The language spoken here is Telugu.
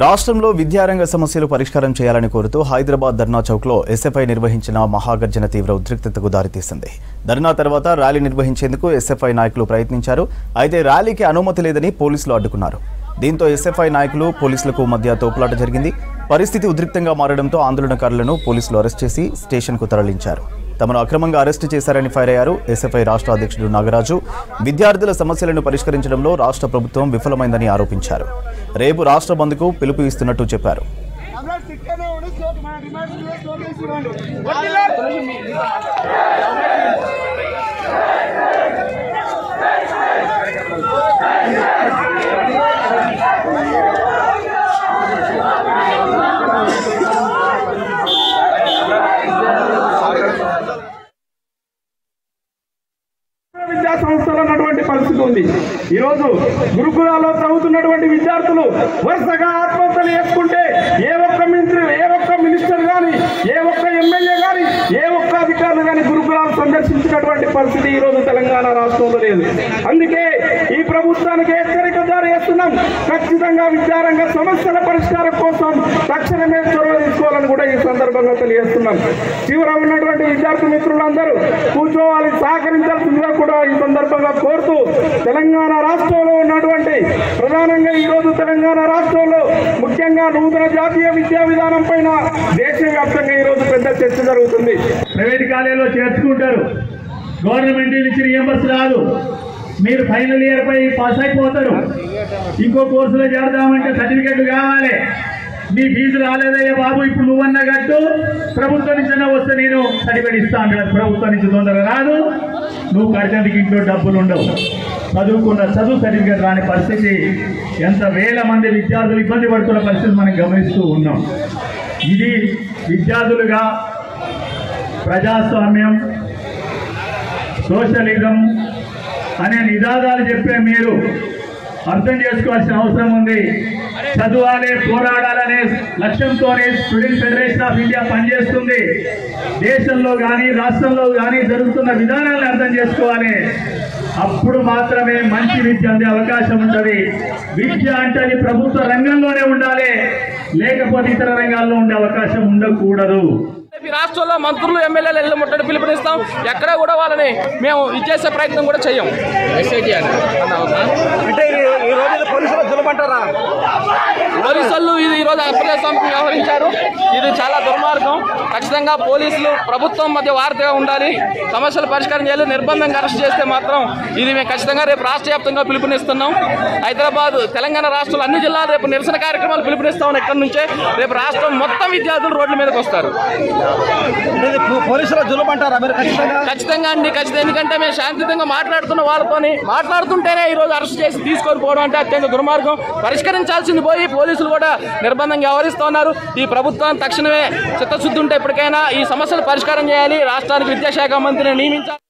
రాష్ట్రంలో విద్యారంగ సమస్యలు పరిష్కారం చేయాలని కోరుతూ హైదరాబాద్ ధర్నా చౌక్లో ఎస్ఎఫ్ఐ నిర్వహించిన మహాగర్జన తీవ్ర ఉద్రిక్తతకు దారితీసింది. ధర్నా తర్వాత ర్యాలీ నిర్వహించేందుకు ఎస్ఎఫ్ఐ నాయకులు ప్రయత్నించారు. అయితే ర్యాలీకి అనుమతి లేదని పోలీసులు అడ్డుకున్నారు. దీంతో ఎస్ఎఫ్ఐ నాయకులు పోలీసులకు మధ్య తోపులాట జరిగింది. పరిస్థితి ఉద్రిక్తంగా మారడంతో ఆందోళనకారులను పోలీసులు అరెస్ట్ చేసి స్టేషన్కు తరలించారు. తమను అక్రమంగా అరెస్టు చేశారని ఫైర్ అయ్యారు ఎస్ఎఫ్ఐ రాష్ట్ర అధ్యక్షుడు నాగరాజు. విద్యార్థుల సమస్యలను పరిష్కరించడంలో రాష్ట్ర ప్రభుత్వం విఫలమైందని ఆరోపించారు. రేపు రాష్ట్ర బంద్కు పిలుపు ఇస్తున్నట్టు చెప్పారు. విద్యా సంస్థలో ఉన్నటువంటి పరిస్థితి ఉంది. ఈరోజు గురుకులాల్లో చదువుతున్నటువంటి విద్యార్థులు వరుసగా ఆత్మహత్యలు చేసుకుంటే ఏ ఒక్క మినిస్టర్ కానీ, ఏ ఒక్క ఎమ్మెల్యే కానీ, ఏ ఒక్క అధికారులు కానీ గురుకులాలు సందర్శించినటువంటి పరిస్థితి ఈరోజు తెలంగాణ రాష్ట్రంలో లేదు. అందుకే ఈ ప్రభుత్వానికి హెచ్చరిక జారీ చేస్తున్నాం. ఖచ్చితంగా విద్యారంగ సమస్యల పరిష్కారం కోసం తక్షణమే చొరవ తీసుకోవాలని కూడా ఈ సందర్భంగా తెలియజేస్తున్నాం. చివర ఉన్నటువంటి విద్యార్థి మిత్రులందరూ కూర్చోవాలి, సహకరించాల్సిందిగా కూడా ఈ సందర్భంగా కోరుతూ, తెలంగాణ రాష్ట్రంలో ఉన్నటువంటి ప్రధానంగా ఈరోజు తెలంగాణ రాష్ట్రంలో ముఖ్యంగా నూతన జాతీయ విద్యా విధానం పైన దేశవ్యాప్తంగా ఈరోజు పెద్ద చర్చ జరుగుతుంది. ప్రైవేట్ కాలేజీలో చేర్చుకుంటారు, గవర్నమెంట్ ఇచ్చిన రియంబర్స్ రాదు. మీరు ఫైనల్ ఇయర్ పై పాస్ అయిపోతారు, ఇంకో కోర్సులో చేరదామంటే సర్టిఫికెట్లు కావాలి. మీ ఫీజు రాలేదయ్యా బాబు, ఇప్పుడు నువ్వన్నా కట్టు, ప్రభుత్వం నుంచి వస్తే నేను సర్టిఫికెట్ ఇస్తాను. ప్రభుత్వం నుంచి తొందరగా రాదు, నువ్వు కట్టేందుకు ఇంట్లో డబ్బులు ఉండవు. చదువుకున్న చదువు సర్టిఫికెట్ రాని పరిస్థితి, ఎంత వేల మంది విద్యార్థులు ఇబ్బంది పడుతున్న పరిస్థితి మనం గమనిస్తూ ఉన్నాం. ఇది విద్యార్థులుగా ప్రజాస్వామ్యం, సోషలిజం అనే నినాదాలు చెప్పే మీరు అర్థం చేసుకోవాల్సిన అవసరం ఉంది. చదువాలే, పోరాడాలనే లక్ష్యంతోనే స్టూడెంట్ ఫెడరేషన్ ఆఫ్ ఇండియా పనిచేస్తుంది. దేశంలో కానీ రాష్ట్రంలో కానీ జరుగుతున్న విధానాలను అర్థం చేసుకోవాలి. అప్పుడు మాత్రమే మంచి విద్య అందే అవకాశం ఉంటుంది. విద్య అంటే అది ప్రభుత్వ రంగంలోనే ఉండాలి, లేకపోతే ఇతర రంగాల్లో ఉండే అవకాశం ఉండకూడదు. రాష్ట్రంలో మంత్రులు, ఎమ్మెల్యేలు ఇళ్ళ ముట్టడి పిలుపునిస్తాం. ఎక్కడ కూడా వాళ్ళని మేము ఇచ్చేసే ప్రయత్నం కూడా చెయ్యం. అంటే ఈ రోజు పోలీసులు దులమంటారా? పోలీసులు ఈ రోజు అప్రజాస్వామ్యం వ్యవహరించారు. ఇది చాలా దుర్మార్గం. ఖచ్చితంగా పోలీసులు ప్రభుత్వం మధ్య వార్తగా ఉండాలి, సమస్యలు పరిష్కారం చేయాలి. నిర్బంధంగా అరెస్ట్ చేస్తే మాత్రం ఇది మేము ఖచ్చితంగా రేపు రాష్ట్ర వ్యాప్తంగా పిలుపునిస్తున్నాం. హైదరాబాద్, తెలంగాణ రాష్ట్రంలో అన్ని జిల్లాలు రేపు నిరసన కార్యక్రమాలు పిలుపునిస్తామని ఎక్కడి నుంచే రేపు రాష్ట్రం మొత్తం విద్యార్థులు రోడ్ల మీదకి వస్తారు. పోలీసుల జులుమంటారా మీరు? ఖచ్చితంగా అండి, ఖచ్చితంగా. ఎందుకంటే మేము శాంతియుతంగా మాట్లాడుతున్న వాళ్ళతోని మాట్లాడుతుంటేనే ఈ రోజు అరెస్ట్ చేసి తీసుకొని పోవడం అంటే అత్యంత దుర్మార్గం. పరిష్కరించాల్సింది పోయి పోలీసులు కూడా నిర్బంధంగా వ్యవహరిస్తూ ఉన్నారు. ఈ ప్రభుత్వం తక్షణమే చిత్తశుద్ధి ఉంటే ఇప్పటికైనా ఈ సమస్యలు పరిష్కారం చేయాలి. రాష్ట్రానికి విద్యాశాఖ మంత్రిని నియమించాలి.